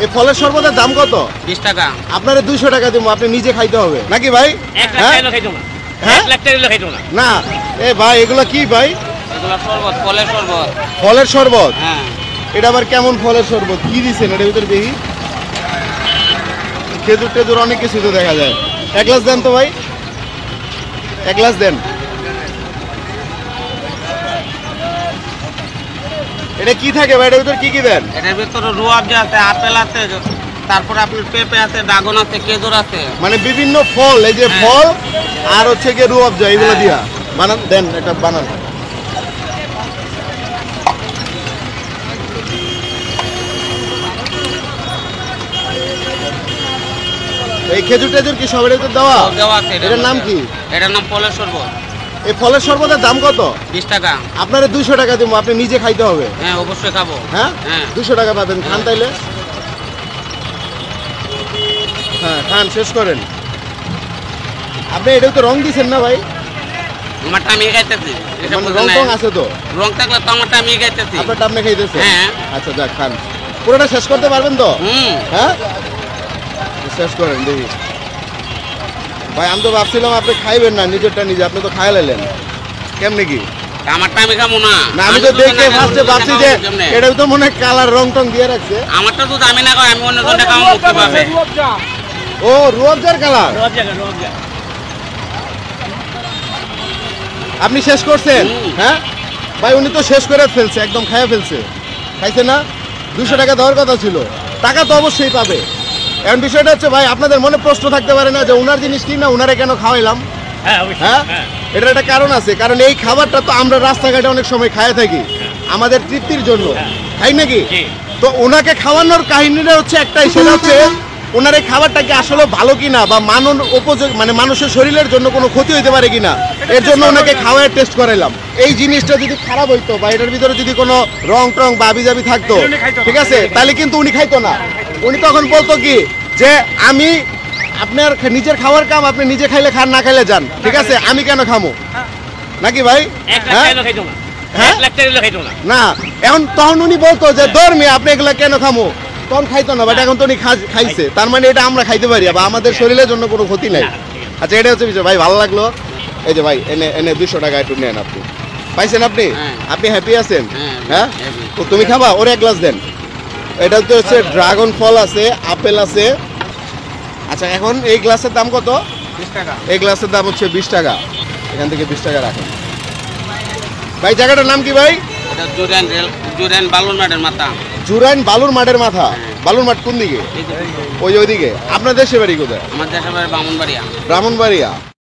এই ফলের শরবতের দাম কত? 20 টাকা। আপনারে 200 টাকা দেবো, আপনি নিজে খাইতে হবে নাকি ভাই? 1 লাখ টাকা খাইতো না। 1 লাখ টাকা খাইতো না। না এ ভাই এগুলা কি ভাই? এগুলা শরবত, ফলের শরবত। ফলের শরবত? হ্যাঁ। এটা আবার কেমন ফলের শরবত? কি দিছেন এটার ভিতরে দেখি? খেজুর টেজুর অনেক কিছু তো দেখা যায়। 1 গ্লাস দেন তো ভাই, 1 গ্লাস দেন। এটা কি থাকে ভাই? এটার ভিতরে কি কি দেন? এটার ভিতরে রুয়াবজা আছে, আপেল আছে, তারপরে আপনার পেঁপে আছে, ড্রাগন আছে, খেজুর আছে। মানে বিভিন্ন ফল, এই যে ফল আর হচ্ছে গিয়ে রুয়াবজা এগুলো দিয়া বানান। দেন একটা বানান। এই খেজুর টেজুর কি সব এটাতে দেওয়া আছে? এটার নাম কি? এটার নাম ফলের শরবত। এই ফলের শরবতের দাম কত? 20 টাকা। আপনারে 200 টাকা দেবো, আপনি নিজে খাইতে হবে। হ্যাঁ অবশ্যই খাবো। হ্যাঁ 200 টাকা পাবেন, খান তাইলে। হ্যাঁ খান, শেষ করেন। আপনি এটাও তো রং দিচ্ছেন না ভাই? আমারটা আমি খাইতেছি। রং টং আছে তো? রং থাকলে তো আমারটা আমি খাইতেছি। আপনারটা আপনি খাইতেছেন? হ্যাঁ। আচ্ছা যাক, খান। পুরোটা শেষ করতে পারবেন তো? হ্যাঁ শেষ করেন দেখি। ভাই আমি তো ভাবছিলাম আপনি খাইবেন না, নিজেরটা নিজে, আপনি তো খাই লাইলেন। কেমনে কি? আমারটা আমি খাবো না। না আমি তো দেখে ফার্স্টে ভাবছি যে এটা তো মনে হয় কালার রং টং দিয়ে রাখছে। আমারটা তো আমি না খাই, আমি অন্য জনটা খাবো কিভাবে? ও রুয়াবজার কালার। রুয়াবজা। আপনি শেষ করছেন? হ্যাঁ ভাই উনি তো শেষ করে ফেলছে, একদম খাইয়া ফেলছে। খাইছে না? 200 টাকা দেওয়ার কথা ছিল, টাকা তো অবশ্যই পাবে। এখন বিষয়টা হচ্ছে ভাই আপনাদের মনে প্রশ্ন থাকতে পারে না যে উনার জিনিস কি না, উনারে কেন খাওয়াইলাম? হ্যাঁ এটার একটা কারণ আছে, কারণ এই খাবারটা তো আমরা রাস্তাঘাটে অনেক সময় খাইয়া থাকি আমাদের তৃপ্তির জন্য, তাই নাকি? তো ওনাকে খাওয়ানোর কাহিনীটা হচ্ছে একটাই, সেটা হচ্ছে ওনার এই খাবারটা কি আসলে ভালো কিনা বা মানন উপযোগী, মানে মানুষের শরীরের জন্য কোনো ক্ষতি হইতে পারে কিনা, এর জন্য ওনাকে খাওয়ায় টেস্ট করাইলাম। এই জিনিসটা যদি খারাপ হইতো বা এটার ভিতরে যদি কোনো রং টং বা আবিজাবি থাকতো, ঠিক আছে, তাহলে কিন্তু উনি খাইতো না। উনি তখন বলতো কি যে আমি আপনার নিজের খাওয়ার কাম, আপনি নিজে খাইলে খান, না খাইলে যান, ঠিক আছে, আমি কেন খামো নাকি ভাই? না এখন তখন উনি বলতো যে ধর্মী আপনি এগুলা কেন খামো, তখন খাইতো না, বাট এখন তো উনি খাইছে, তার মানে এটা আমরা খাইতে পারি বা আমাদের শরীরের জন্য কোনো ক্ষতি নাই। আচ্ছা এটা হচ্ছে বিষয় ভাই, ভালো লাগলো। এই যে ভাই এনে এনে 200 টাকা একটু নেন। আপনি পাইছেন? আপনি আপনি হ্যাপি আছেন? হ্যাঁ তো তুমি খাবা, ওর 1 গ্লাস দেন। এটা তো হচ্ছে ড্রাগন ফল আছে, আপেল আছে। আচ্ছা এখন এই গ্লাসের দাম কত? 20 টাকা। এই গ্লাসের দাম হচ্ছে 20 টাকা। এখান থেকে 20 টাকা রাখেন ভাই। জায়গাটার নাম কি ভাই? এটা জুরাইন বালুর মাঠের মাথা। জুরাইন বালুর মাঠের মাথা। বালুর মাঠ কোন দিকে? ওইদিকে। আপনার দেশের বাড়ি কোথায়? আমার দেশের বাড়ি ব্রাহ্মণবাড়িয়া। ব্রাহ্মণবাড়িয়া।